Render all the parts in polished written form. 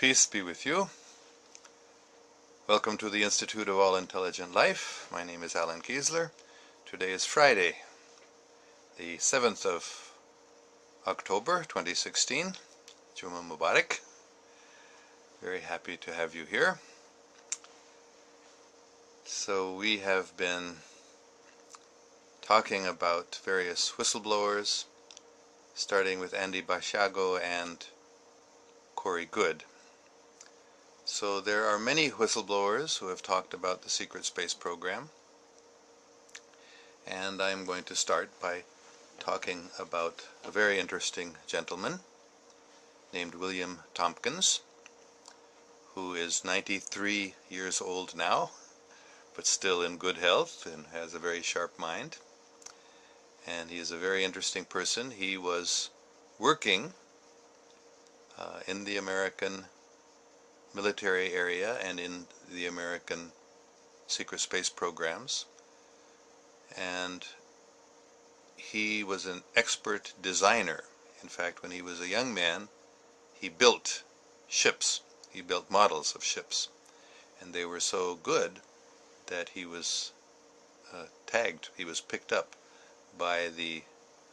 Peace be with you. Welcome to the Institute of All Intelligent Life. My name is Alan Kiesler. Today is Friday, the 7th of October 2016. Juma Mubarak. Very happy to have you here. So we have been talking about various whistleblowers, starting with Andy Basiago and Corey Goode. So there are many whistleblowers who have talked about the secret space program, and I'm going to start by talking about a very interesting gentleman named William Tompkins, who is 93 years old now, but still in good health and has a very sharp mind. And he is a very interesting person. He was working in the American military area and in the American secret space programs, and he was an expert designer. In fact, when he was a young man, he built ships. He built models of ships, and they were so good that he was tagged, he was picked up by the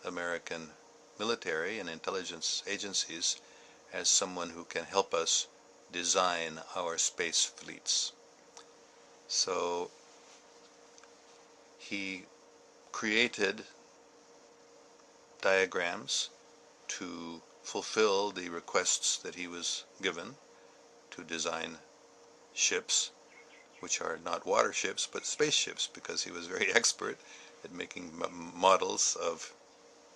American military and intelligence agencies as someone who can help us design our space fleets. So he created diagrams to fulfill the requests that he was given to design ships, which are not water ships but spaceships, because he was very expert at making models of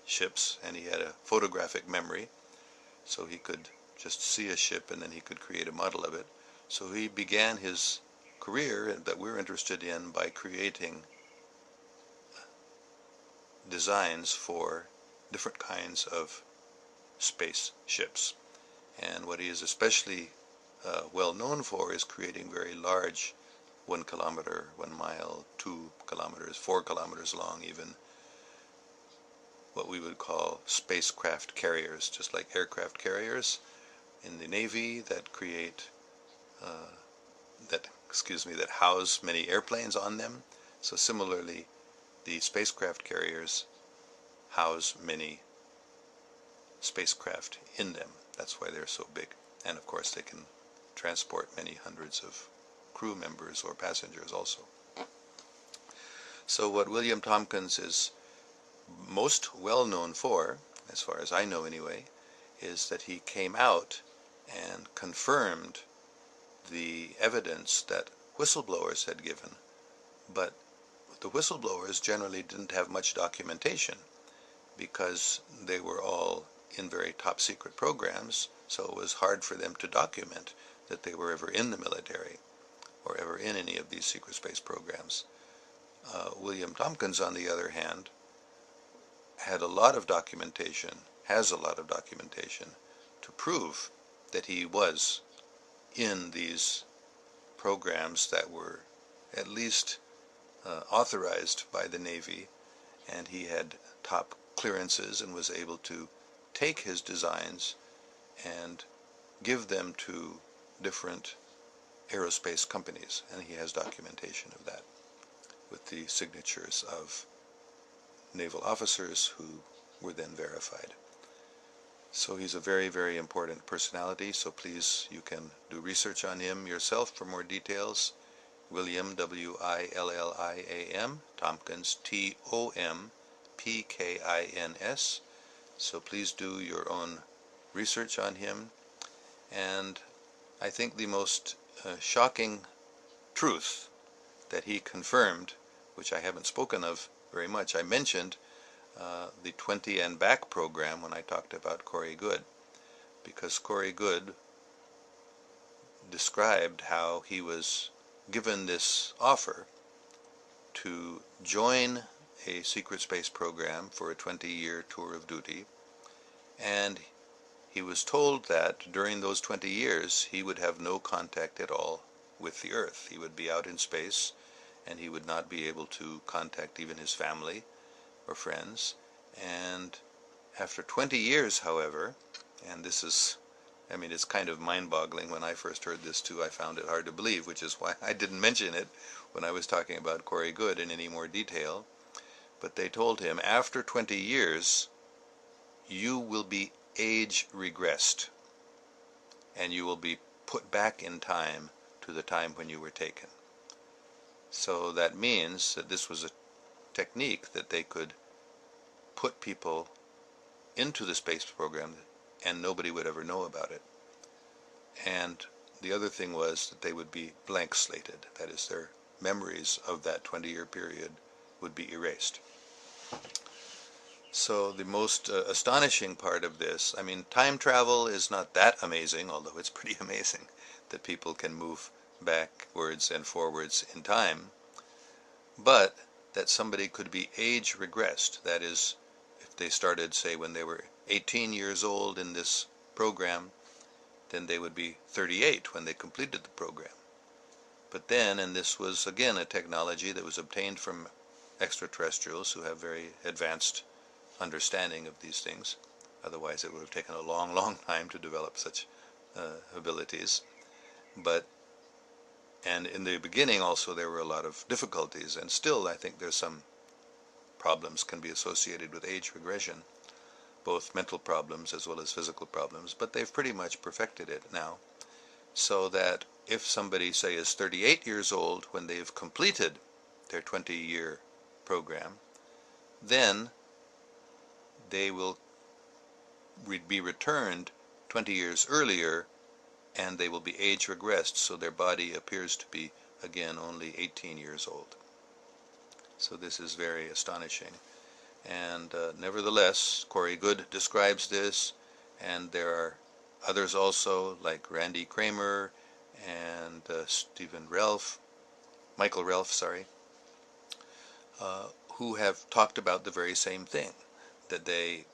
ships, and he had a photographic memory, so he could just see a ship and then he could create a model of it. So he began his career that we're interested in by creating designs for different kinds of space ships. And what he is especially well known for is creating very large 1 kilometer, 1 mile, 2 kilometers, 4 kilometers long even, what we would call spacecraft carriers, just like aircraft carriers in the Navy that create, that house many airplanes on them. So similarly, the spacecraft carriers house many spacecraft in them. That's why they're so big. And of course they can transport many hundreds of crew members or passengers also. So what William Tompkins is most well known for, as far as I know anyway, is that he came out and confirmed the evidence that whistleblowers had given, but the whistleblowers generally didn't have much documentation because they were all in very top secret programs, so it was hard for them to document that they were ever in the military or ever in any of these secret space programs. William Tompkins, on the other hand, had a lot of documentation, has a lot of documentation to prove that he was in these programs that were at least authorized by the Navy, and he had top clearances and was able to take his designs and give them to different aerospace companies, and he has documentation of that with the signatures of naval officers who were then verified. So he's a very, very important personality, so please, you can do research on him yourself for more details. William, W-I-L-L-I-A-M, Tompkins, T-O-M-P-K-I-N-S. So please do your own research on him. And I think the most shocking truth that he confirmed, which I haven't spoken of very much, I mentioned the 20 and Back program when I talked about Corey Goode, because Corey Goode described how he was given this offer to join a secret space program for a 20-year tour of duty, and he was told that during those 20 years he would have no contact at all with the Earth. He would be out in space and he would not be able to contact even his family or friends. And after 20 years, however, and this is I mean, it's kind of mind-boggling. When I first heard this too, I found it hard to believe, which is why I didn't mention it when I was talking about Corey Goode in any more detail. But they told him, after 20 years, you will be age regressed, and you will be put back in time to the time when you were taken. So that means that this was a technique that they could put people into the space program and nobody would ever know about it. And the other thing was that they would be blank slated. That is, their memories of that 20-year period would be erased. So the most astonishing part of this, I mean, time travel is not that amazing, although it's pretty amazing that people can move backwards and forwards in time, but that somebody could be age regressed. That is, if they started, say, when they were 18 years old in this program, then they would be 38 when they completed the program. But then, and this was again a technology that was obtained from extraterrestrials who have very advanced understanding of these things, otherwise it would have taken a long, long time to develop such abilities. And in the beginning also there were a lot of difficulties, and still I think there's some problems can be associated with age regression, both mental problems as well as physical problems, but they've pretty much perfected it now, so that if somebody, say, is 38 years old when they've completed their 20-year program, then they will be returned 20 years earlier, and they will be age regressed, so their body appears to be again only 18 years old. So this is very astonishing. And nevertheless, Corey Goode describes this, and there are others also, like Randy Kramer and Michael Relf, who have talked about the very same thing, that they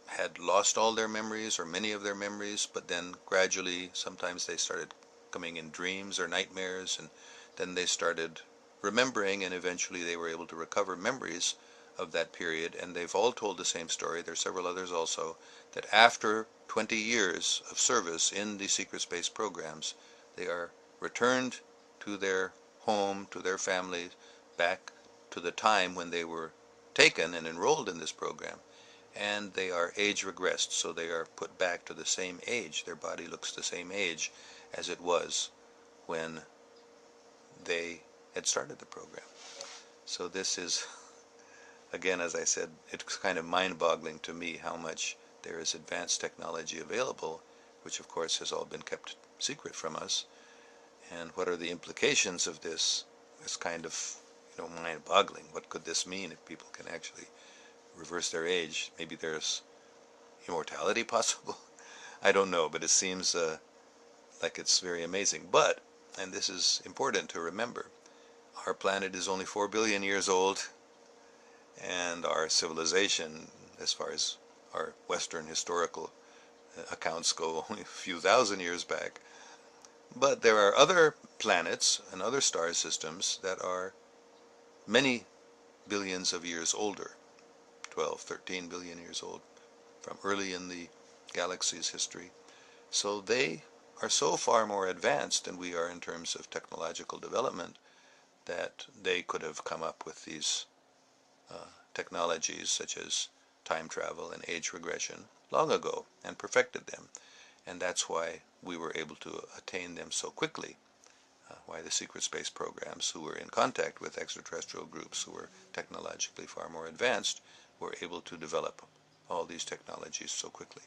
had lost all their memories or many of their memories, but then gradually sometimes they started coming in dreams or nightmares, and then they started remembering, and eventually they were able to recover memories of that period. And they've all told the same story. There are several others also, that after 20 years of service in the secret space programs, they are returned to their home, to their families, back to the time when they were taken and enrolled in this program, and they are age regressed, so they are put back to the same age. Their body looks the same age as it was when they had started the program. So this is, again, as I said, it's kind of mind-boggling to me how much there is advanced technology available, which of course has all been kept secret from us. And what are the implications of this? It's kind of, mind-boggling. What could this mean if people can actually reverse their age? Maybe there's immortality possible? I don't know, but it seems like it's very amazing. But, and this is important to remember, our planet is only 4 billion years old, and our civilization, as far as our Western historical accounts go, only a few thousand years back. But there are other planets and other star systems that are many billions of years older, 12, 13 billion years old, from early in the galaxy's history. So they are so far more advanced than we are in terms of technological development that they could have come up with these technologies such as time travel and age regression long ago and perfected them. And that's why we were able to attain them so quickly, why the secret space programs, who were in contact with extraterrestrial groups who were technologically far more advanced, were able to develop all these technologies so quickly.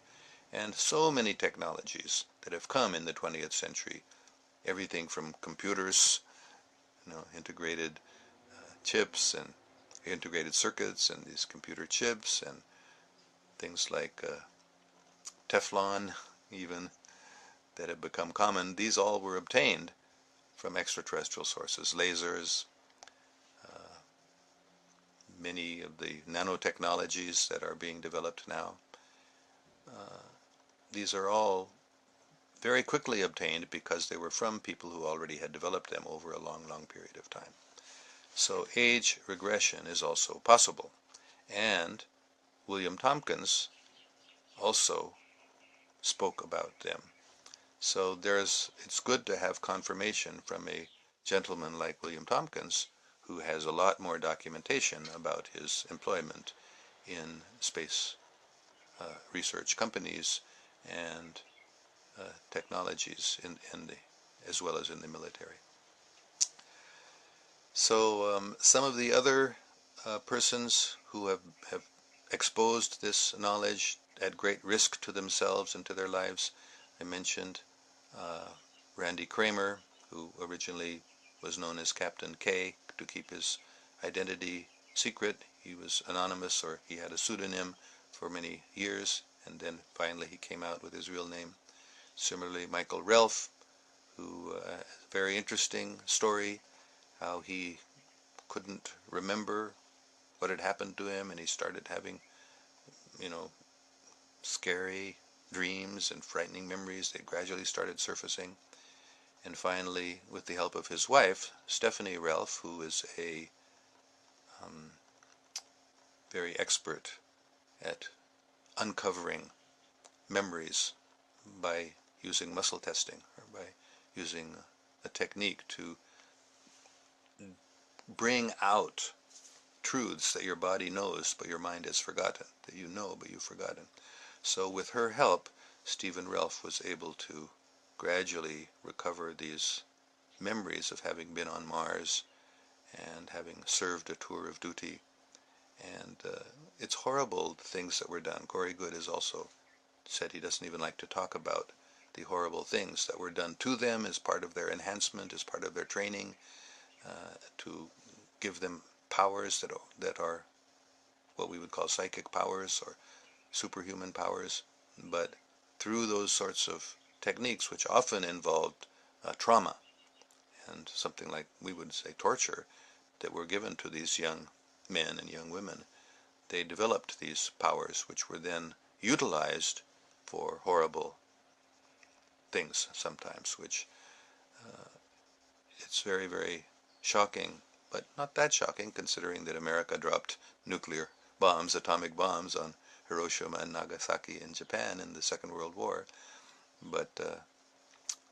And so many technologies that have come in the 20th century, everything from computers, integrated chips and integrated circuits and these computer chips, and things like Teflon even, that have become common. These all were obtained from extraterrestrial sources. Lasers, many of the nanotechnologies that are being developed now, these are all very quickly obtained because they were from people who already had developed them over a long, long period of time. So age regression is also possible. And William Tompkins also spoke about them So it's good to have confirmation from a gentleman like William Tompkins, who has a lot more documentation about his employment in space research companies and technologies as well as in the military. So some of the other persons who have exposed this knowledge at great risk to themselves and to their lives, I mentioned Randy Kramer, who originally was known as Captain K to keep his identity secret. He was anonymous, or he had a pseudonym for many years, and then finally he came out with his real name. Similarly, Michael Relf, who a very interesting story, how he couldn't remember what had happened to him, and he started having, scary dreams and frightening memories. They gradually started surfacing. And finally, with the help of his wife, Stephanie Relf, who is a very expert at uncovering memories by using muscle testing, or by using a technique to bring out truths that your body knows but your mind has forgotten, that you know but you've forgotten. So with her help, Stephen Relf was able to gradually recover these memories of having been on Mars and having served a tour of duty. And it's horrible, the things that were done. Corey Goode has also said he doesn't even like to talk about the horrible things that were done to them as part of their enhancement, as part of their training, to give them powers that are what we would call psychic powers or superhuman powers. But through those sorts of techniques, which often involved trauma and something like we would say torture, that were given to these young men and young women, they developed these powers, which were then utilized for horrible things sometimes, which it's very, very shocking, but not that shocking considering that America dropped nuclear bombs, atomic bombs, on Hiroshima and Nagasaki in Japan in the Second World War. But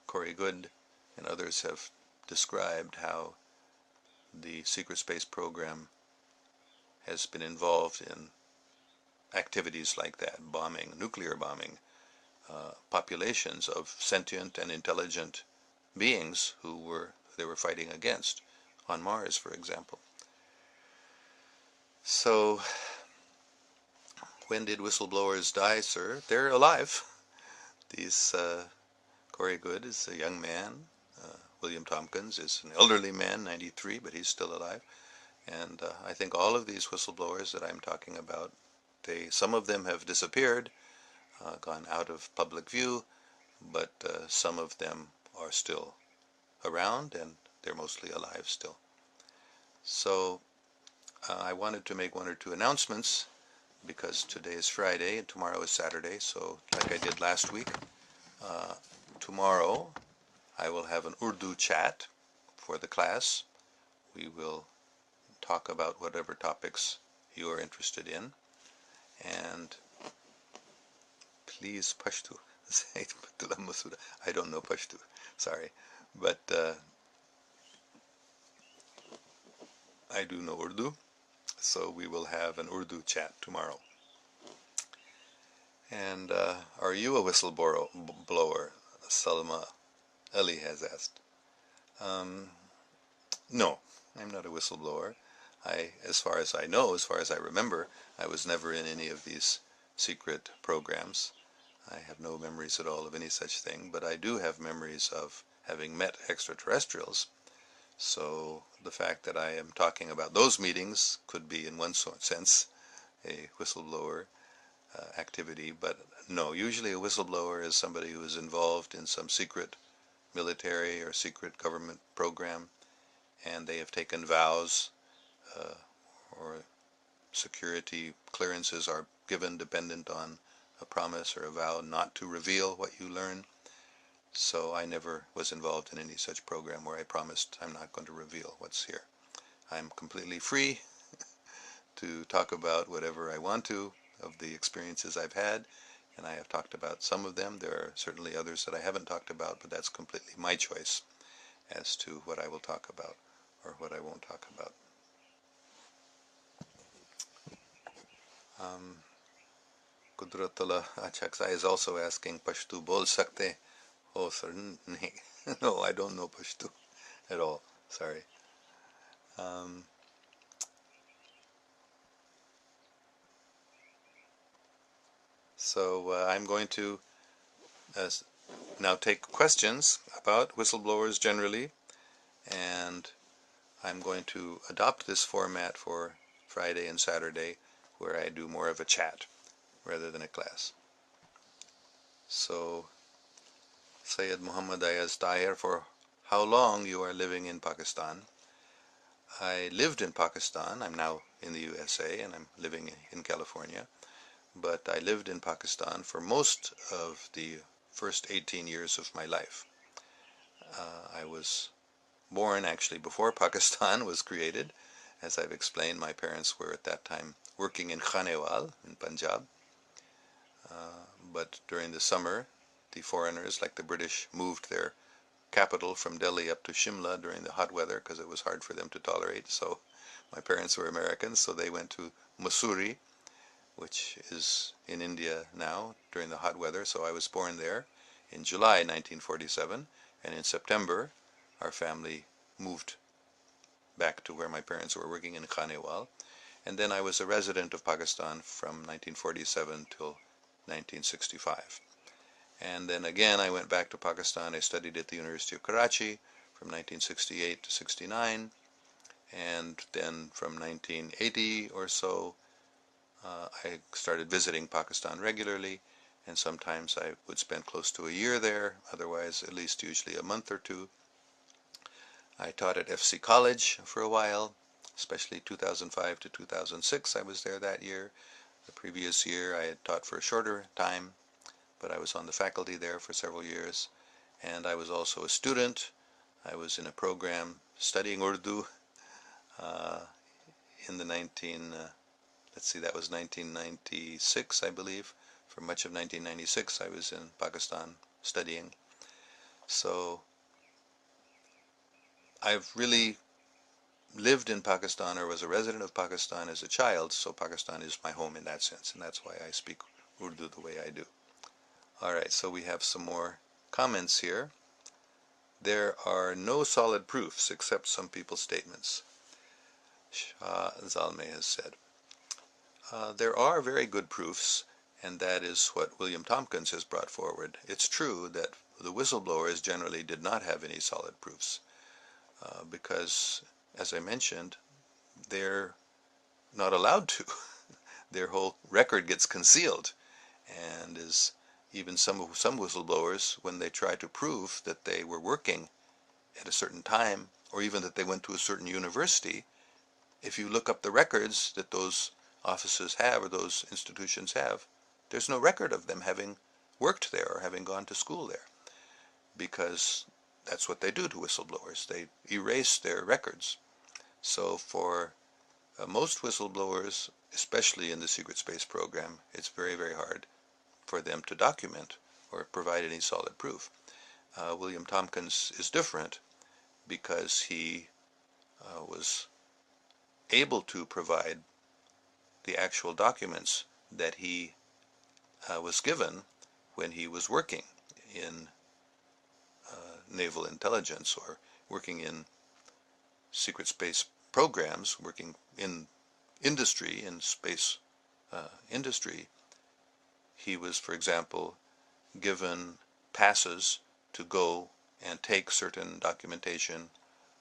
Corey Goode and others have described how the secret space program has been involved in activities like that, bombing, nuclear bombing, populations of sentient and intelligent beings who they were fighting against on Mars, for example. So when did whistleblowers die, sir? They're alive. These Corey Goode is a young man. William Tompkins is an elderly man, 93, but he's still alive. And I think all of these whistleblowers that I'm talking about, some of them have disappeared, gone out of public view, but some of them are still around, and they're mostly alive still. So I wanted to make one or two announcements, because today is Friday and tomorrow is Saturday. So like I did last week, tomorrow I will have an Urdu chat for the class. We will talk about whatever topics you are interested in. And please Pashto. I don't know Pashto, sorry. But I do know Urdu, so we will have an Urdu chat tomorrow. And are you a whistleblower? Salma Ali has asked. No, I'm not a whistleblower. As far as I know, as far as I remember, I was never in any of these secret programs. I have no memories at all of any such thing, but I do have memories of having met extraterrestrials. So the fact that I am talking about those meetings could be, in one sense, a whistleblower activity, but no, usually a whistleblower is somebody who is involved in some secret military or secret government program, and they have taken vows or security clearances are given dependent on a promise or a vow not to reveal what you learn. So I never was involved in any such program where I promised I'm not going to reveal what's here. I'm completely free to talk about whatever I want to of the experiences I've had, and I have talked about some of them. There are certainly others that I haven't talked about, but that's completely my choice as to what I will talk about or what I won't talk about. Kudratullah Achaksa is also asking, Pashtu bol sakte ho sir? No, I don't know Pashtu at all. Sorry. So I'm going to now take questions about whistleblowers generally, and I'm going to adopt this format for Friday and Saturday, where I do more of a chat rather than a class. So, Sayyid Muhammad Ayaz Tahir, for how long you are living in Pakistan? I lived in Pakistan. I'm now in the USA and I'm living in California. But I lived in Pakistan for most of the first 18 years of my life. I was born actually before Pakistan was created. As I've explained, my parents were at that time working in Khanewal in Punjab. But during the summer, the foreigners, like the British, moved their capital from Delhi up to Shimla during the hot weather because it was hard for them to tolerate. So my parents were Americans, so they went to Mussoorie, which is in India now, during the hot weather. So I was born there in July 1947, and in September our family moved back to where my parents were working in Khanewal. And then I was a resident of Pakistan from 1947 till 1965. And then again I went back to Pakistan. I studied at the University of Karachi from 1968 to 69, and then from 1980 or so I started visiting Pakistan regularly, and sometimes I would spend close to a year there, otherwise at least usually a month or two. I taught at FC College for a while, especially 2005 to 2006 I was there that year. The previous year I had taught for a shorter time, but I was on the faculty there for several years. And I was also a student. I was in a program studying Urdu in the that was 1996, I believe. For much of 1996 I was in Pakistan studying. So I've really lived in Pakistan or was a resident of Pakistan as a child, so Pakistan is my home in that sense, and that's why I speak Urdu the way I do. Alright, so we have some more comments here. There are no solid proofs except some people's statements, Shah Zalmay has said. There are very good proofs, and that is what William Tompkins has brought forward. It's true that the whistleblowers generally did not have any solid proofs, because, as I mentioned, they're not allowed to. Their whole record gets concealed, and is even some whistleblowers, when they try to prove that they were working at a certain time, or even that they went to a certain university, if you look up the records that those offices have or those institutions have, there's no record of them having worked there or having gone to school there, because that's what they do to whistleblowers. They erase their records. So for most whistleblowers, especially in the secret space program, it's very, very hard for them to document or provide any solid proof. William Tompkins is different because he was able to provide the actual documents that he was given when he was working in naval intelligence or working in secret space programs, working in industry, in space industry. He was, for example, given passes to go and take certain documentation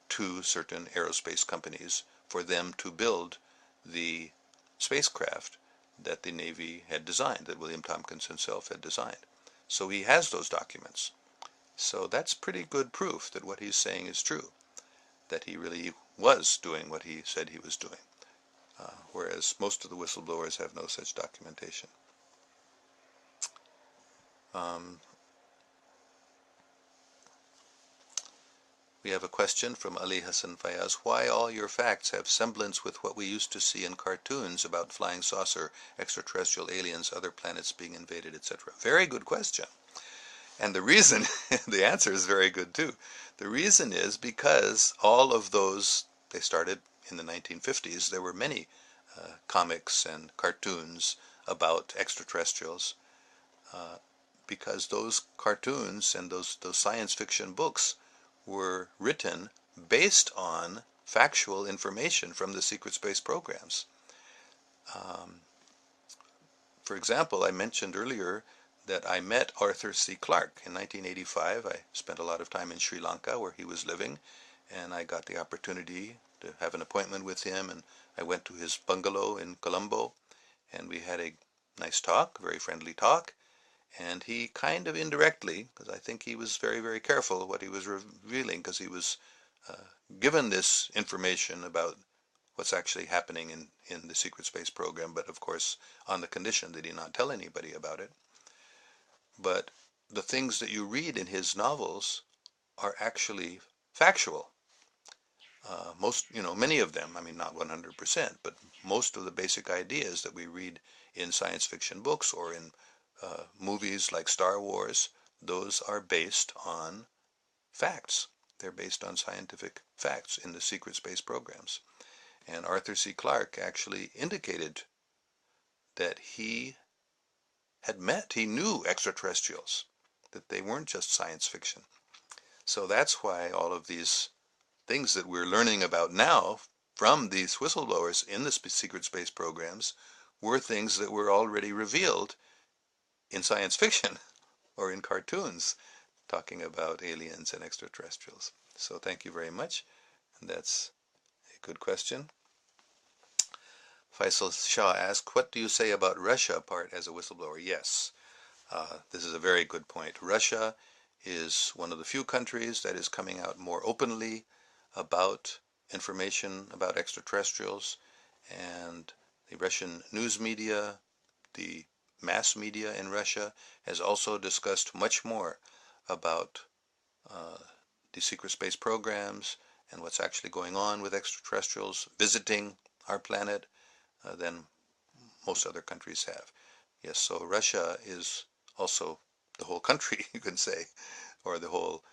to certain aerospace companies for them to build the spacecraft that the Navy had designed, that William Tompkins himself had designed. So he has those documents. So that's pretty good proof that what he's saying is true, that he really was doing what he said he was doing, whereas most of the whistleblowers have no such documentation. We have a question from Ali Hassan Fayaz. Why all your facts have semblance with what we used to see in cartoons about flying saucer, extraterrestrial aliens, other planets being invaded, etc.? Very good question. And the reason, the answer is very good too. The reason is because all of those, they started in the 1950s, there were many comics and cartoons about extraterrestrials, because those cartoons and those science fiction books were written based on factual information from the secret space programs. For example, I mentioned earlier that I met Arthur C. Clarke in 1985. I spent a lot of time in Sri Lanka where he was living, and I got the opportunity to have an appointment with him, and I went to his bungalow in Colombo, and we had a nice talk, very friendly talk, and he kind of indirectly, because I think he was very, very careful what he was revealing, because he was given this information about what's actually happening in the secret space program, but of course on the condition that he not tell anybody about it. But the things that you read in his novels are actually factual. Many of them, I mean, not 100%, but most of the basic ideas that we read in science fiction books or in movies like Star Wars, those are based on facts. They're based on scientific facts in the secret space programs. And Arthur C. Clarke actually indicated that he knew extraterrestrials, that they weren't just science fiction. So that's why all of these things that we're learning about now from these whistleblowers in the secret space programs were things that were already revealed in science fiction or in cartoons talking about aliens and extraterrestrials. So thank you very much. And that's a good question. Faisal Shah asked, what do you say about Russia part as a whistleblower? Yes, this is a very good point. Russia is one of the few countries that is coming out more openly about information about extraterrestrials, and the Russian news media, the mass media in Russia has also discussed much more about the secret space programs and what's actually going on with extraterrestrials visiting our planet than most other countries have. Yes, so Russia is also the whole country, you can say, or the whole,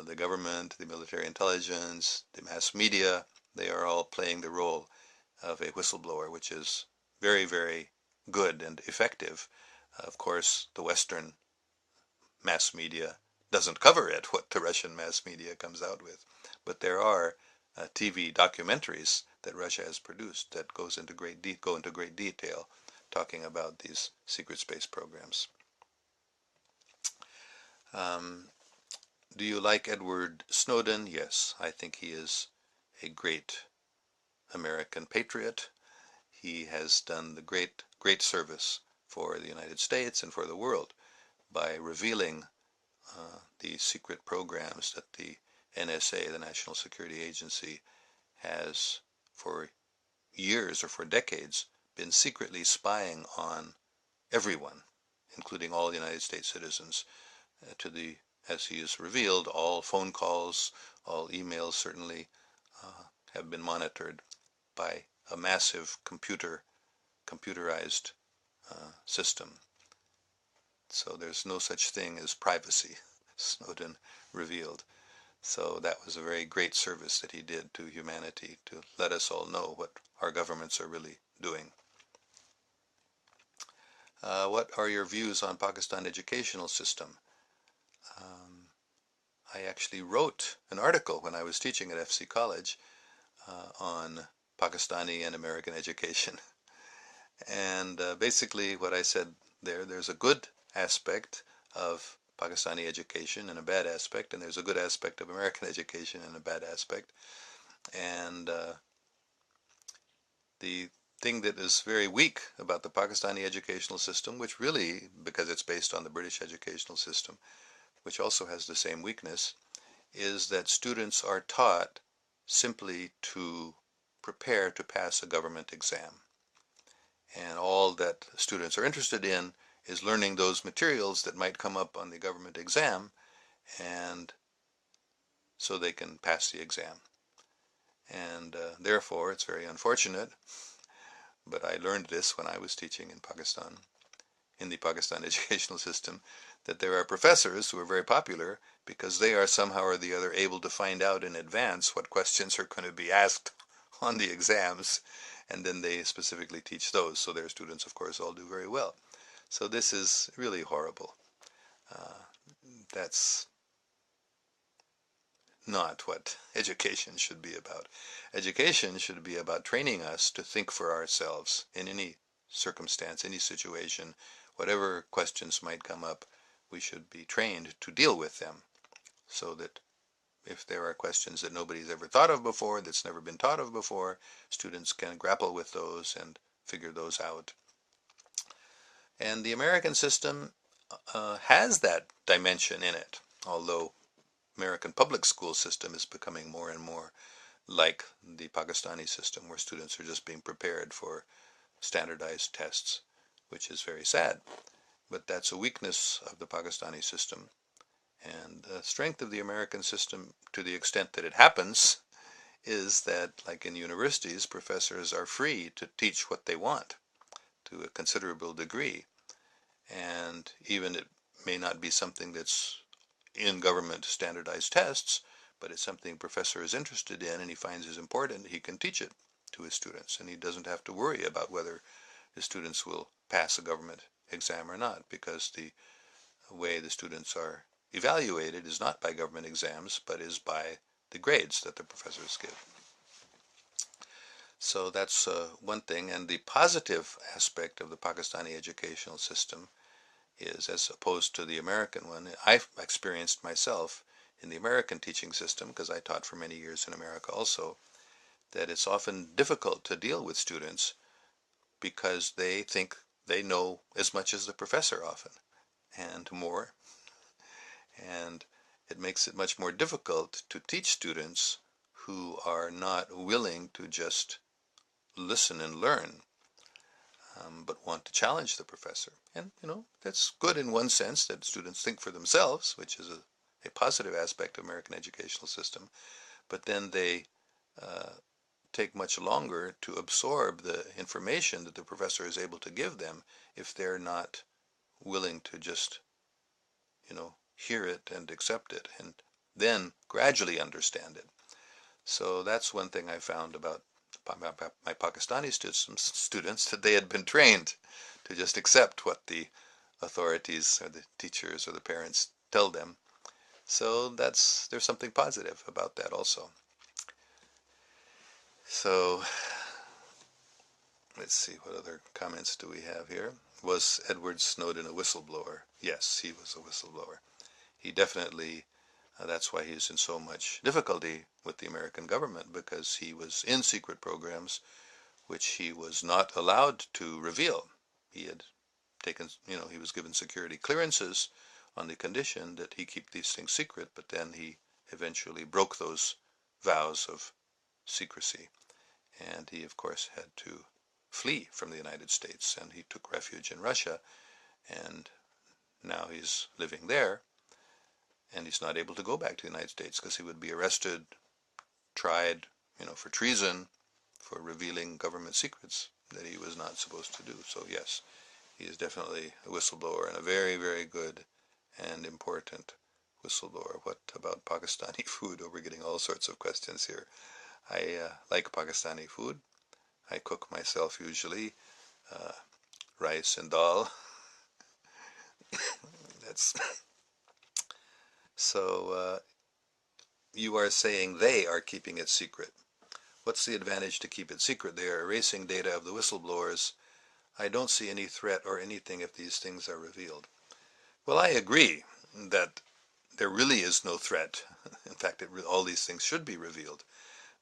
the government, the military intelligence, the mass media, they are all playing the role of a whistleblower, which is very, very good and effective. Of course, the Western mass media doesn't cover it, what the Russian mass media comes out with. But there are TV documentaries that Russia has produced that go into great detail talking about these secret space programs. Do you like Edward Snowden? Yes, I think he is a great American patriot. He has done the great service for the United States and for the world by revealing the secret programs that the NSA, the National Security Agency, has for years or for decades been secretly spying on everyone, including all United States citizens, as he has revealed, all phone calls, all emails certainly have been monitored by a massive computerized system. So there's no such thing as privacy, Snowden revealed. So that was a very great service that he did to humanity, to let us all know what our governments are really doing. What are your views on Pakistan educational system? I actually wrote an article when I was teaching at FC College on Pakistani and American education. And basically what I said there's a good aspect of Pakistani education and a bad aspect, and there's a good aspect of American education and a bad aspect. And the thing that is very weak about the Pakistani educational system, which really, because it's based on the British educational system, which also has the same weakness, is that students are taught simply to prepare to pass a government exam. And all that students are interested in is learning those materials that might come up on the government exam, and so they can pass the exam. And therefore, it's very unfortunate, but I learned this when I was teaching in Pakistan, in the Pakistan educational system, that there are professors who are very popular because they are somehow or the other able to find out in advance what questions are going to be asked on the exams, and then they specifically teach those, so their students, of course, all do very well. So this is really horrible. That's not what education should be about. Education should be about training us to think for ourselves in any circumstance, any situation, whatever questions might come up. We should be trained to deal with them, so that if there are questions that nobody's ever thought of before, that's never been taught of before, students can grapple with those and figure those out. And the American system has that dimension in it, although American public school system is becoming more and more like the Pakistani system, where students are just being prepared for standardized tests, which is very sad. But that's a weakness of the Pakistani system. And the strength of the American system, to the extent that it happens, is that, like in universities, professors are free to teach what they want to a considerable degree. And even it may not be something that's in government standardized tests, but it's something a professor is interested in and he finds is important, he can teach it to his students, and he doesn't have to worry about whether his students will pass a government exam or not, because the way the students are evaluated is not by government exams, but is by the grades that the professors give. So that's one thing. And the positive aspect of the Pakistani educational system is, as opposed to the American one, I've experienced myself in the American teaching system, because I taught for many years in America also, that it's often difficult to deal with students because they think they know as much as the professor often, and more. And it makes it much more difficult to teach students who are not willing to just listen and learn, but want to challenge the professor. And, that's good in one sense, that students think for themselves, which is a positive aspect of American educational system. But then they take much longer to absorb the information that the professor is able to give them if they're not willing to just, hear it and accept it and then gradually understand it. So that's one thing I found about my Pakistani students, that they had been trained to just accept what the authorities or the teachers or the parents tell them. So there's something positive about that also. So let's see, what other comments do we have here? Was Edward Snowden a whistleblower? Yes, he was a whistleblower. He definitely, that's why he's in so much difficulty with the American government, because he was in secret programs which he was not allowed to reveal. He had taken, he was given security clearances on the condition that he keep these things secret, but then he eventually broke those vows of secrecy. And he, of course, had to flee from the United States, and he took refuge in Russia, and now he's living there, and he's not able to go back to the United States because he would be arrested, tried, for treason, for revealing government secrets that he was not supposed to do. So yes, he is definitely a whistleblower, and a very, very good and important whistleblower. What about Pakistani food? Oh, we're getting all sorts of questions here. I like Pakistani food. I cook myself usually, rice and dal. That's so. You are saying they are keeping it secret. What's the advantage to keep it secret? They are erasing data of the whistleblowers. I don't see any threat or anything if these things are revealed. Well, I agree that there really is no threat. In fact, all these things should be revealed.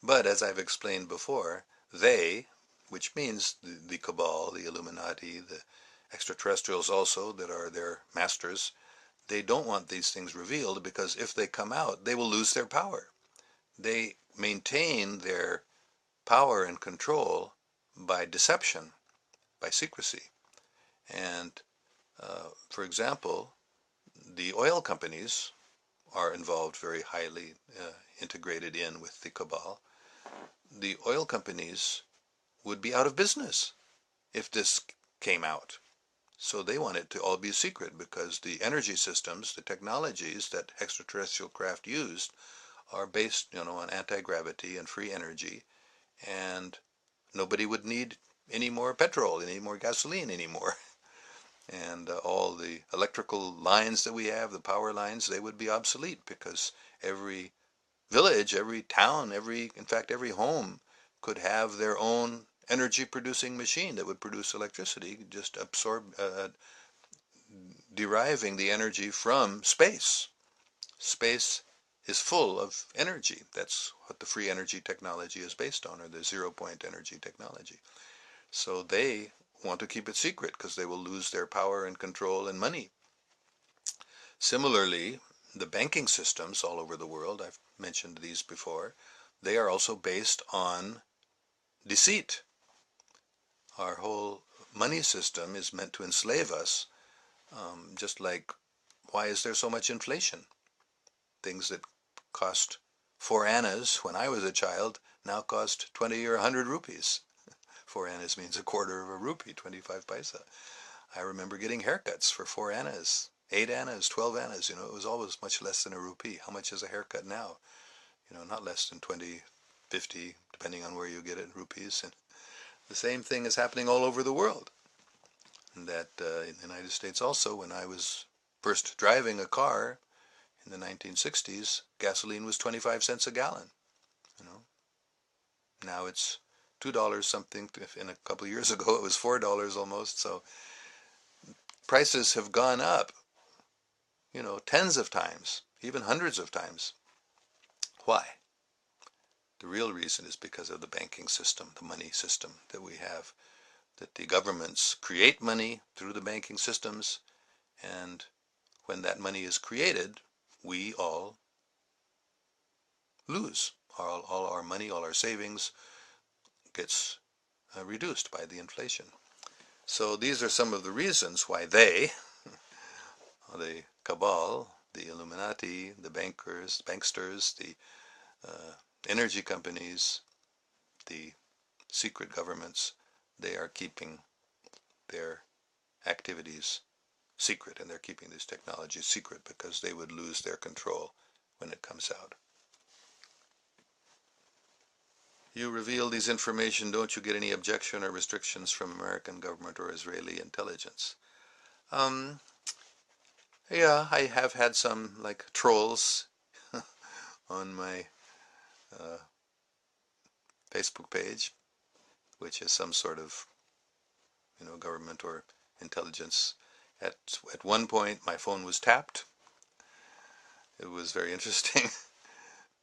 But as I've explained before, they, which means the cabal, the Illuminati, the extraterrestrials also that are their masters, they don't want these things revealed, because if they come out, they will lose their power. They maintain their power and control by deception, by secrecy. And for example, the oil companies are involved, very highly integrated in with the cabal. The oil companies would be out of business if this came out. So they want it to all be secret because the energy systems, the technologies that extraterrestrial craft used are based, on anti-gravity and free energy, and nobody would need any more petrol, any more gasoline anymore. And all the electrical lines that we have, the power lines, they would be obsolete because every village, every town, in fact, every home could have their own energy producing machine that would produce electricity, just deriving the energy from space. Space is full of energy. That's what the free energy technology is based on, or the zero-point energy technology. So they want to keep it secret because they will lose their power and control and money. Similarly, the banking systems all over the world, I've mentioned these before, they are also based on deceit. Our whole money system is meant to enslave us, just like, why is there so much inflation? Things that cost 4 annas when I was a child now cost 20 or 100 rupees. 4 annas means a quarter of a rupee, 25 paisa. I remember getting haircuts for 4 annas, 8 annas, 12 annas. It was always much less than a rupee. How much is a haircut now? Not less than 20, 50, depending on where you get it, rupees. And the same thing is happening all over the world. And that in the United States also, when I was first driving a car in the 1960s, gasoline was 25 cents a gallon. Now it's $2 something. In a couple of years ago, it was $4 almost. So prices have gone up, tens of times, even hundreds of times. Why? The real reason is because of the banking system, the money system that we have, that the governments create money through the banking systems, and when that money is created, we all lose. All our money, all our savings gets reduced by the inflation. So these are some of the reasons why they, the cabal, the Illuminati, the banksters, the energy companies, the secret governments, they are keeping their activities secret, and they're keeping these technologies secret because they would lose their control when it comes out. You reveal these information, don't you get any objection or restrictions from American government or Israeli intelligence? Yeah, I have had some, like, trolls on my Facebook page, which is some sort of, government or intelligence. At one point, my phone was tapped. It was very interesting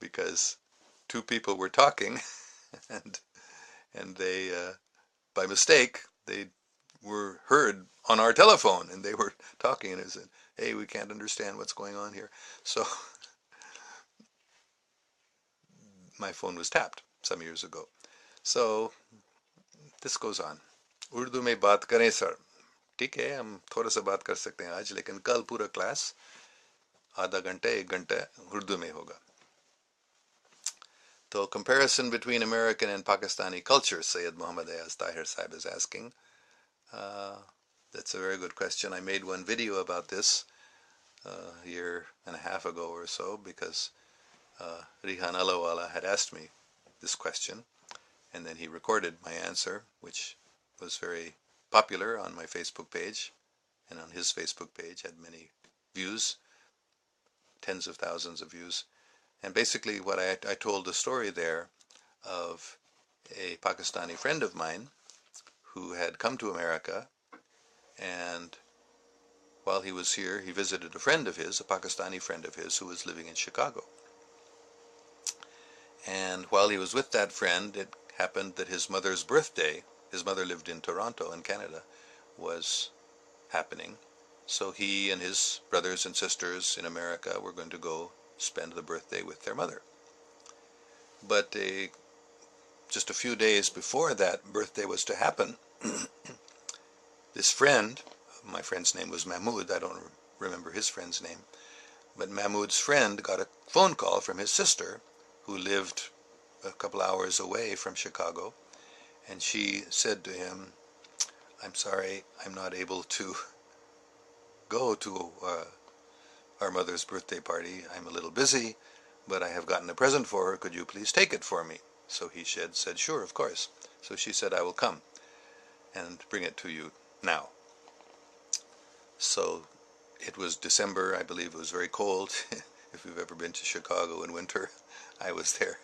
because two people were talking, and they, by mistake, they were heard on our telephone, and they were talking, and it said, "Hey, we can't understand what's going on here." So my phone was tapped some years ago. So this goes on. Urdu में बात करें sir? ठीक है, हम थोड़ा सा बात कर सकते हैं आज, लेकिन कल पूरा क्लास आधा घंटा 1 घंटा उर्दू में होगा. So comparison between American and Pakistani culture, Syed Muhammad Ayaz Tahir Saib is asking. That's a very good question. I made one video about this a year and a half ago or so because Rihan Alawala had asked me this question, and then he recorded my answer, which was very popular on my Facebook page, and on his Facebook page had many views, tens of thousands of views. And basically what I told the story there of a Pakistani friend of mine who had come to America, and while he was here, he visited a friend of his, a Pakistani friend of his, who was living in Chicago. And while he was with that friend, it happened that his mother's birthday, his mother lived in Toronto in Canada, was happening. So he and his brothers and sisters in America were going to go spend the birthday with their mother. But just a few days before that birthday was to happen, this friend, my friend's name was Mahmoud, I don't remember his friend's name, But Mahmud's friend got a phone call from his sister, who lived a couple hours away from Chicago, and she said to him, "I'm sorry, I'm not able to go to our mother's birthday party. I'm a little busy, but I have gotten a present for her. Could you please take it for me?" So he said, "Sure, of course." So she said, "I will come and bring it to you now." So it was December, I believe it was very cold. If you've ever been to Chicago in winter, I was there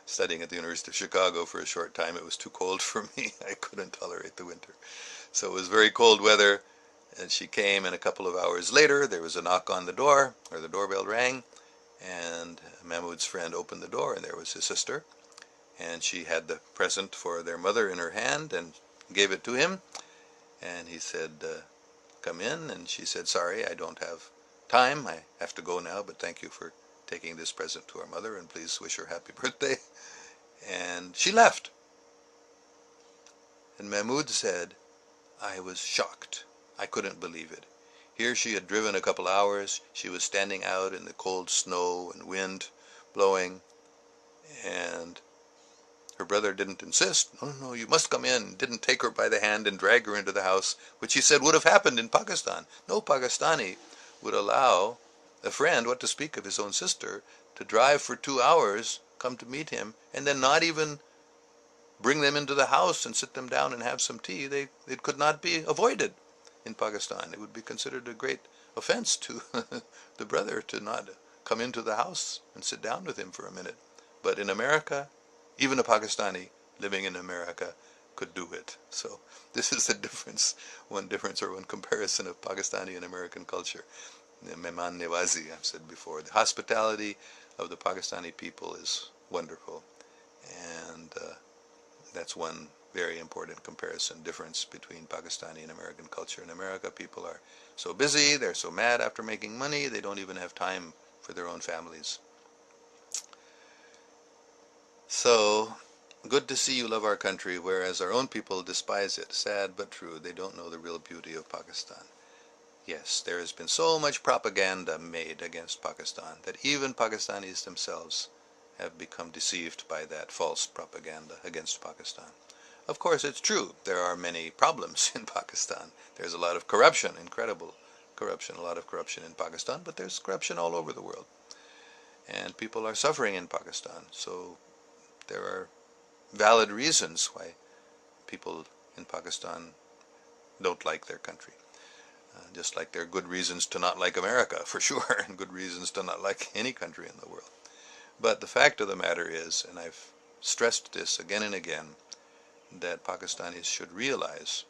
studying at the University of Chicago for a short time. It was too cold for me. I couldn't tolerate the winter. So it was very cold weather, and she came, and a couple of hours later there was a knock on the door, or the doorbell rang, and Mahmud's friend opened the door, and there was his sister, and she had the present for their mother in her hand and gave it to him, and he said, "Come in," and she said, "Sorry, I don't have time. I have to go now, but thank you for taking this present to our mother, and please wish her happy birthday." And she left. And Mahmud said, "I was shocked. I couldn't believe it. Here she had driven a couple hours. She was standing out in the cold snow and wind blowing, and her brother didn't insist. No, no, you must come in. Didn't take her by the hand and drag her into the house, which he said would have happened in Pakistan. No Pakistani would allow a friend, what to speak of his own sister, to drive for 2 hours, come to meet him, and then not even bring them into the house and sit them down and have some tea. It could not be avoided in Pakistan. It would be considered a great offense to the brother to not come into the house and sit down with him for a minute. But in America, even a Pakistani living in America could do it. So this is the difference, one comparison of Pakistani and American culture. Mehman Nawazi, I've said before, the hospitality of the Pakistani people is wonderful. And that's one very important comparison, difference between Pakistani and American culture. In America, people are so busy, they're so mad after making money, they don't even have time for their own families. So, good to see you love our country, whereas our own people despise it. Sad but true, they don't know the real beauty of Pakistan. Yes, there has been so much propaganda made against Pakistan that even Pakistanis themselves have become deceived by that false propaganda against Pakistan. Of course, it's true, there are many problems in Pakistan. There's a lot of corruption, incredible corruption, a lot of corruption in Pakistan, but there's corruption all over the world. And people are suffering in Pakistan, so there are valid reasons why people in Pakistan don't like their country. Just like there are good reasons to not like America, for sure, and good reasons to not like any country in the world. But the fact of the matter is, and I've stressed this again and again, that Pakistanis should realize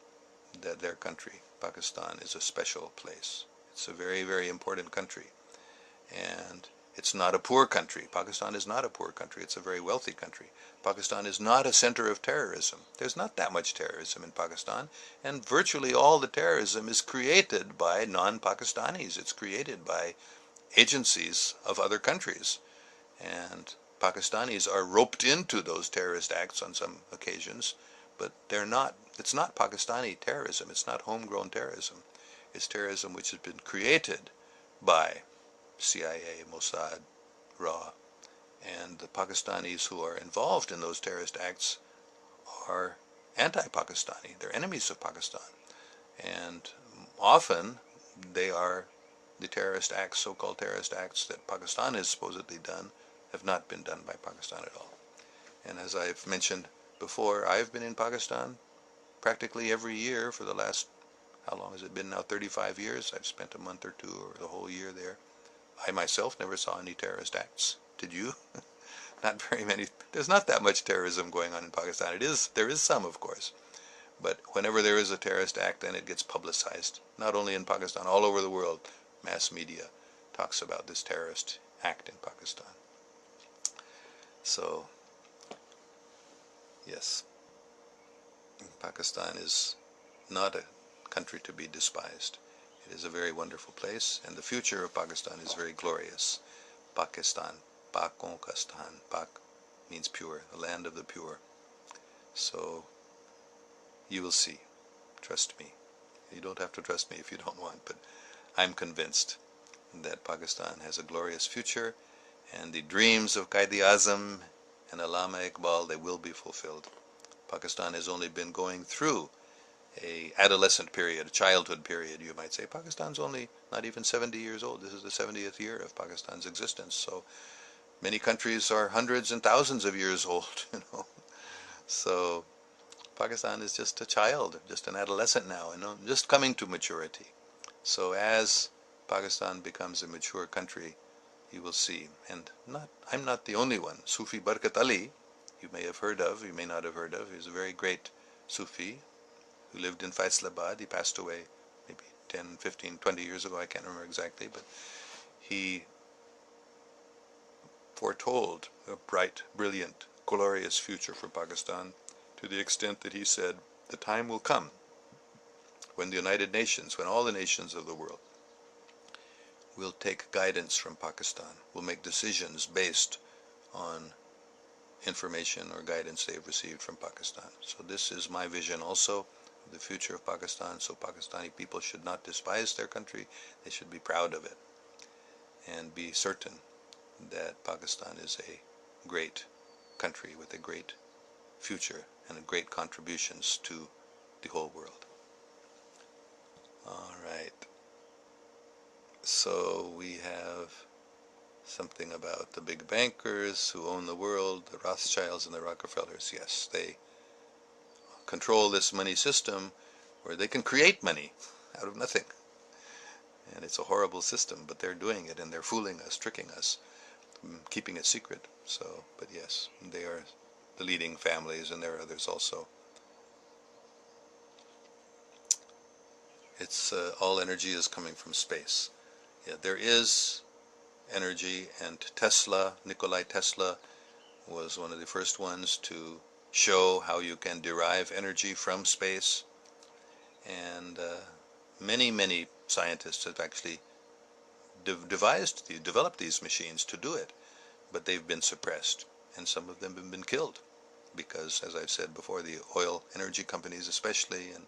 that their country, Pakistan, is a special place. It's a very, very important country. And it's not a poor country. Pakistan is not a poor country. It's a very wealthy country. Pakistan is not a center of terrorism. There's not that much terrorism in Pakistan, and virtually all the terrorism is created by non-Pakistanis. It's created by agencies of other countries. And Pakistanis are roped into those terrorist acts on some occasions, but it's not Pakistani terrorism. It's not homegrown terrorism. It's terrorism which has been created by CIA, Mossad, RAW, and the Pakistanis who are involved in those terrorist acts are anti-Pakistani. They're enemies of Pakistan. And often they are the terrorist acts, so-called terrorist acts that Pakistan has supposedly done, have not been done by Pakistan at all. And as I've mentioned before, I've been in Pakistan practically every year for the last, how long has it been now, 35 years? I've spent a month or two or the whole year there. I myself never saw any terrorist acts. Did you? Not very many. There's not that much terrorism going on in Pakistan. There is some, of course. But whenever there is a terrorist act, then it gets publicized. Not only in Pakistan, all over the world, mass media talks about this terrorist act in Pakistan. So, yes, Pakistan is not a country to be despised. It is a very wonderful place, and the future of Pakistan is very glorious. Pakistan, Pakon ka stan. Pak means pure, the land of the pure. So, you will see. Trust me. You don't have to trust me if you don't want, but I'm convinced. that Pakistan has a glorious future, and the dreams of Quaid-e-Azam and Allama Iqbal, they will be fulfilled. Pakistan has only been going through a adolescent period, a childhood period, you might say. Pakistan's only not even 70 years old. This is the 70th year of Pakistan's existence. So many countries are hundreds and thousands of years old, you know. So Pakistan is just a child, just an adolescent now, you know, just coming to maturity. So as Pakistan becomes a mature country, you will see. And I'm not the only one. Sufi Barkat Ali, you may have heard of, you may not have heard of. He was a very great Sufi who lived in Faisalabad. He passed away maybe 10, 15, 20 years ago, I can't remember exactly, but he foretold a bright, brilliant, glorious future for Pakistan, to the extent that he said, the time will come when the United Nations, when all the nations of the world will take guidance from Pakistan, will make decisions based on information or guidance they've received from Pakistan. So this is my vision also of the future of Pakistan. So Pakistani people should not despise their country. They should be proud of it and be certain that Pakistan is a great country with a great future and great contributions to the whole world. All right. So we have something about the big bankers who own the world, the Rothschilds and the Rockefellers. Yes, they control this money system where they can create money out of nothing. And it's a horrible system, but they're doing it, and they're fooling us, tricking us, keeping it secret. So, but yes, they are the leading families, and there are others also. It's all energy is coming from space. Yeah, there is energy, and Tesla, Nikola Tesla, was one of the first ones to show how you can derive energy from space. And many scientists have actually developed these machines to do it, but they've been suppressed, and some of them have been killed because, as I've said before, the oil energy companies especially and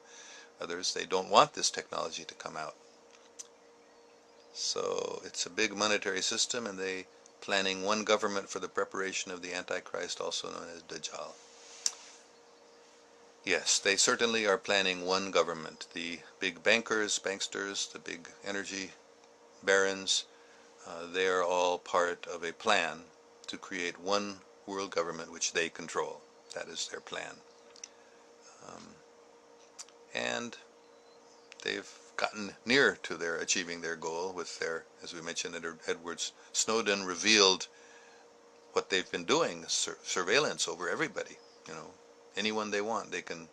others, they don't want this technology to come out. So it's a big monetary system, and they planning one government for the preparation of the Antichrist, also known as Dajjal. Yes, they certainly are planning one government. The big bankers, banksters, the big energy barons, they are all part of a plan to create one world government which they control. That is their plan. And they've gotten near to their achieving their goal with their, as we mentioned, Edward Snowden revealed what they've been doing, surveillance over everybody. You know, anyone they want, they can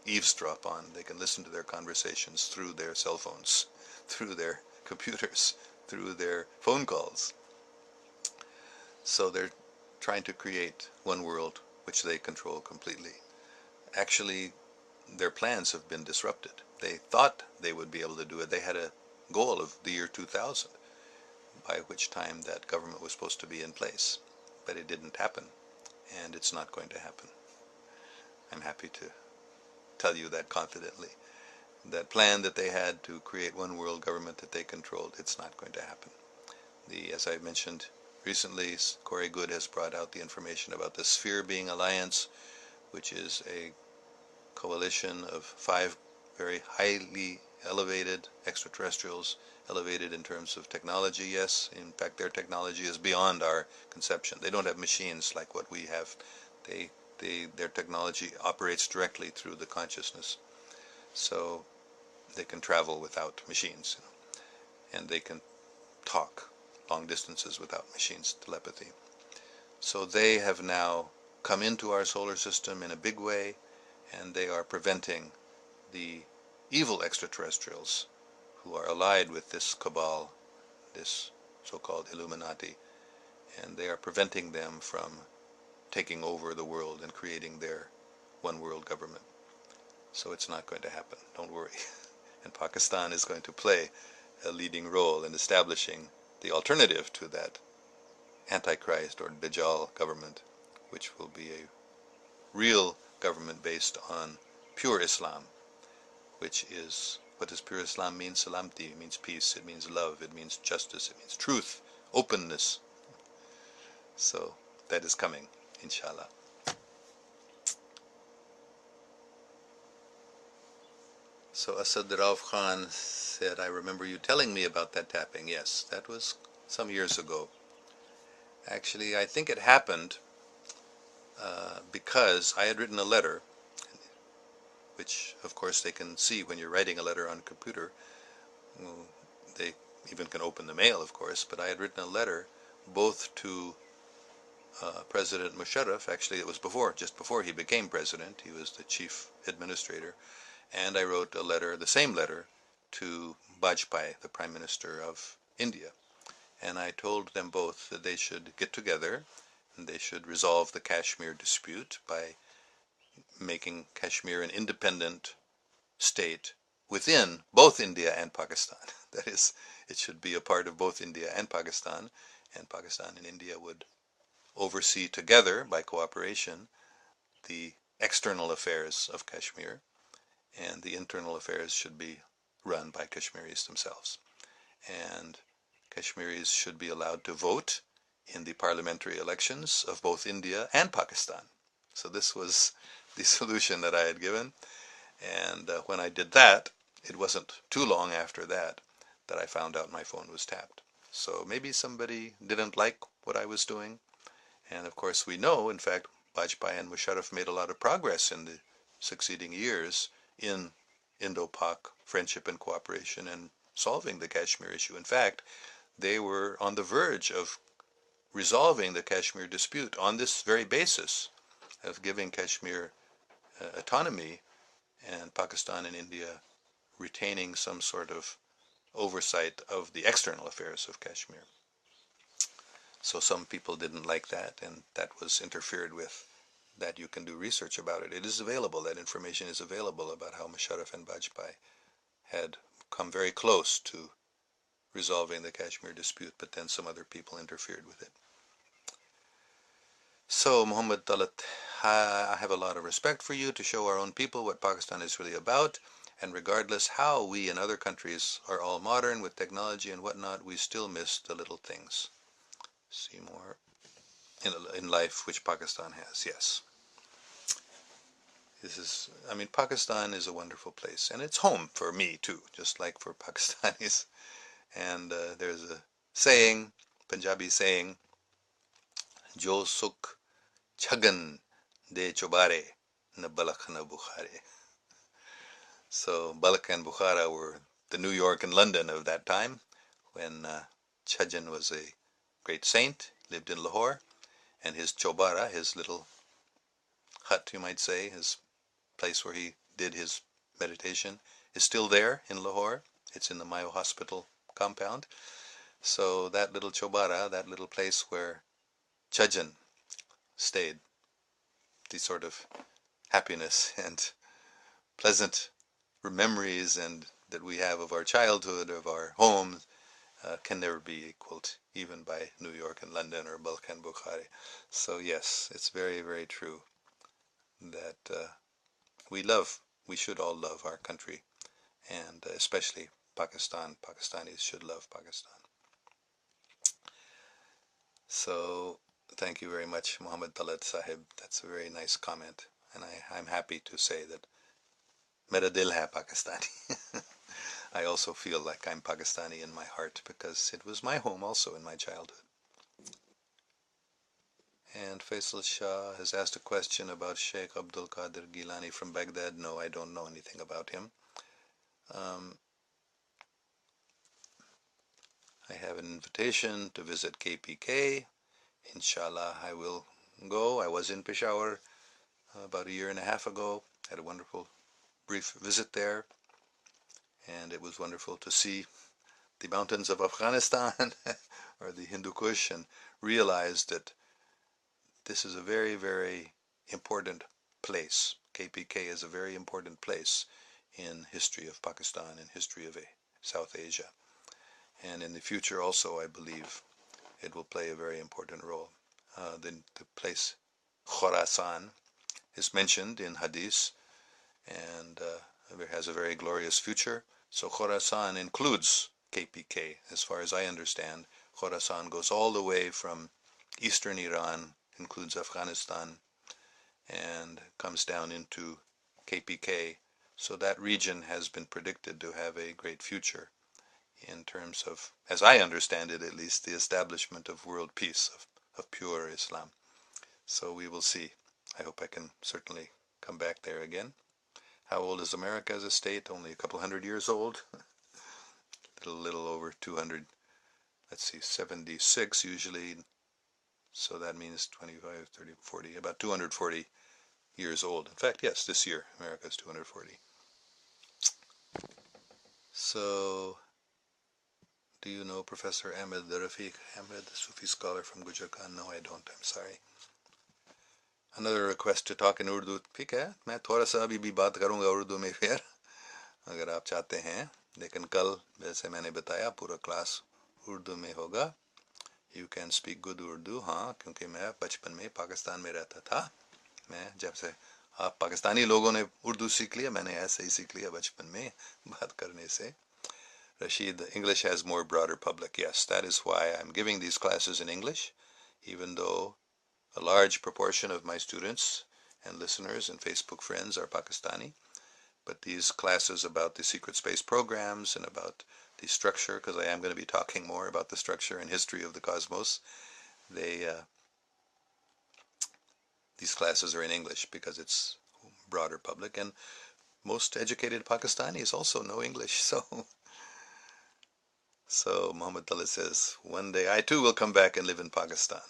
eavesdrop on. They can listen to their conversations through their cell phones, through their computers, through their phone calls. So they're trying to create one world which they control completely. Actually, their plans have been disrupted. They thought they would be able to do it. They had a goal of the year 2000, by which time that government was supposed to be in place. But it didn't happen, and it's not going to happen. I'm happy to tell you that confidently. That plan that they had to create one world government that they controlled, it's not going to happen. As I mentioned recently, Corey Goode has brought out the information about the Sphere Being Alliance, which is a coalition of 5 very highly elevated extraterrestrials, elevated in terms of technology, yes. In fact, their technology is beyond our conception. They don't have machines like what we have. Their technology operates directly through the consciousness. So they can travel without machines, and they can talk long distances without machines, telepathy. So they have now come into our solar system in a big way, and they are preventing the evil extraterrestrials who are allied with this cabal, this so-called Illuminati, and they are preventing them from taking over the world and creating their one world government. So it's not going to happen, don't worry. And Pakistan is going to play a leading role in establishing the alternative to that Antichrist or Dajjal government, which will be a real government based on pure Islam, which is What does pure Islam mean? Salamti. It means peace. It means love. It means justice. It means truth, openness. So that is coming, inshallah. So Asad Rauf Khan said, I remember you telling me about that tapping. Yes, that was some years ago. Actually, I think it happened because I had written a letter, which of course they can see when you're writing a letter on a computer. Well, they even can open the mail, of course, but I had written a letter both to President Musharraf. Actually, it was just before he became president. He was the chief administrator. And I wrote a letter, the same letter, to Vajpayee, the Prime Minister of India. And I told them both that they should get together and they should resolve the Kashmir dispute by making Kashmir an independent state within both India and Pakistan. That is, it should be a part of both India and Pakistan and India would oversee together, by cooperation, the external affairs of Kashmir, and the internal affairs should be run by Kashmiris themselves. And Kashmiris should be allowed to vote in the parliamentary elections of both India and Pakistan. So this was the solution that I had given. And when I did that, it wasn't too long after that that I found out my phone was tapped. So maybe somebody didn't like what I was doing. And of course we know, in fact, Vajpayee and Musharraf made a lot of progress in the succeeding years in Indo-Pak friendship and cooperation and solving the Kashmir issue. In fact, they were on the verge of resolving the Kashmir dispute on this very basis of giving Kashmir autonomy and Pakistan and India retaining some sort of oversight of the external affairs of Kashmir. So some people didn't like that, and that was interfered with. That you can do research about it. It is available. That information is available about how Musharraf and Vajpayee had come very close to resolving the Kashmir dispute, but then some other people interfered with it. So, Muhammad Talat, I have a lot of respect for you to show our own people what Pakistan is really about, and regardless how we in other countries are all modern with technology and whatnot, we still miss the little things. See more in life which Pakistan has, yes. Pakistan is a wonderful place, and it's home for me too, just like for Pakistanis. And there's a saying, Punjabi saying, Jo sukh chagan de chobare, na Balakh na Bukhare. So Balakh and Bukhara were the New York and London of that time, when Chagan was a great saint, lived in Lahore, and his chobara, his little hut, you might say, his place where he did his meditation, is still there in Lahore. It's in the Mayo Hospital compound. So that little chobara, that little place where Chagan stayed, the sort of happiness and pleasant memories and that we have of our childhood, of our home, can never be equaled, even by New York and London or Balkh and Bukhari. So yes, it's very, very true that we should all love our country, and especially Pakistan. Pakistanis should love Pakistan. So thank you very much, Muhammad Talat Sahib. That's a very nice comment, and I'm happy to say that Mera dil hai Pakistani. I also feel like I'm Pakistani in my heart because it was my home also in my childhood. And Faisal Shah has asked a question about Sheikh Abdul Qadir Gilani from Baghdad. No, I don't know anything about him. I have an invitation to visit KPK. Inshallah, I will go. I was in Peshawar about a year and a half ago. Had a wonderful brief visit there, and it was wonderful to see the mountains of Afghanistan or the Hindu Kush and realize that this is a very, very important place. KPK is a very important place in history of Pakistan and history of South Asia. And in the future also, I believe, it will play a very important role. The place Khorasan is mentioned in Hadith, and it has a very glorious future. So Khorasan includes KPK, as far as I understand. Khorasan goes all the way from eastern Iran, includes Afghanistan, and comes down into KPK. So that region has been predicted to have a great future in terms of, as I understand it at least, the establishment of world peace, of pure Islam. So we will see. I hope I can certainly come back there again. How old is America as a state? Only a couple hundred years old. A little over 200. Let's see, 76 usually. So that means 25, 30, 40, about 240 years old. In fact, yes, this year America is 240. So, do you know Professor Ahmed Rafiq Ahmed, the Sufi scholar from Gujarat? No, I don't. I'm sorry. Another request to talk in Urdu. ठीक है, मैं थोड़ा सा अभी भी बात करूँगा उर्दू में फिर, अगर आप चाहते हैं. लेकिन कल जैसे मैंने बताया पूरा क्लास उर्दू में होगा. You can speak good Urdu. हाँ, क्योंकि मैं बचपन में पाकिस्तान में रहता था. मैं जब से आप पाकिस्तानी लोगों ने उर्दू सीख लिया, मैंने ऐसे ही सीख लिया बचपन में बात करने से. Rashid, English has more broader public. Yes, that is why I'm giving these classes in English, even though a large proportion of my students and listeners and Facebook friends are Pakistani. But these classes about the secret space programs and about the structure, because I am going to be talking more about the structure and history of the cosmos, these classes are in English because it's broader public, and most educated Pakistanis also know English. So Muhammad Talib says, one day I too will come back and live in Pakistan.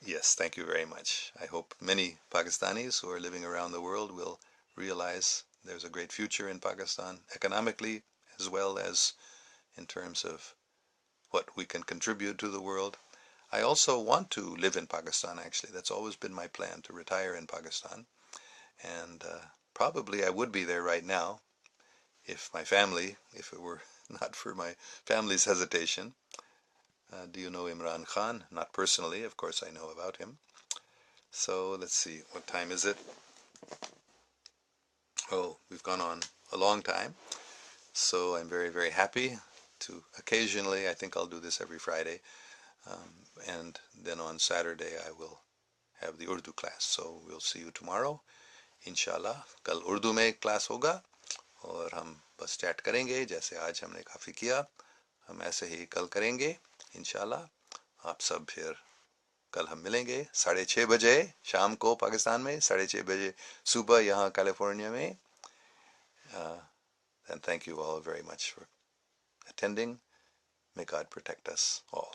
Yes, thank you very much. I hope many Pakistanis who are living around the world will realize there's a great future in Pakistan, economically as well as in terms of what we can contribute to the world. I also want to live in Pakistan, actually. That's always been my plan, to retire in Pakistan. And probably I would be there right now if my family, if it were not for my family's hesitation. Do you know Imran Khan? Not personally, of course I know about him. So let's see, what time is it? Oh, we've gone on a long time. So I'm very, very happy to occasionally, I think I'll do this every Friday, and then on Saturday I will have the Urdu class. So we'll see you tomorrow, इंशाल्लाह. कल उर्दू में class होगा और हम बस chat करेंगे जैसे आज हमने काफ़ी किया. हम ऐसे ही कल करेंगे इंशाल्लाह. आप सब फिर कल हम मिलेंगे 6:30 बजे शाम को पाकिस्तान में, 6:30 बजे सुबह यहाँ कैलिफोर्निया में. And thank you all very much for attending. May God protect us all.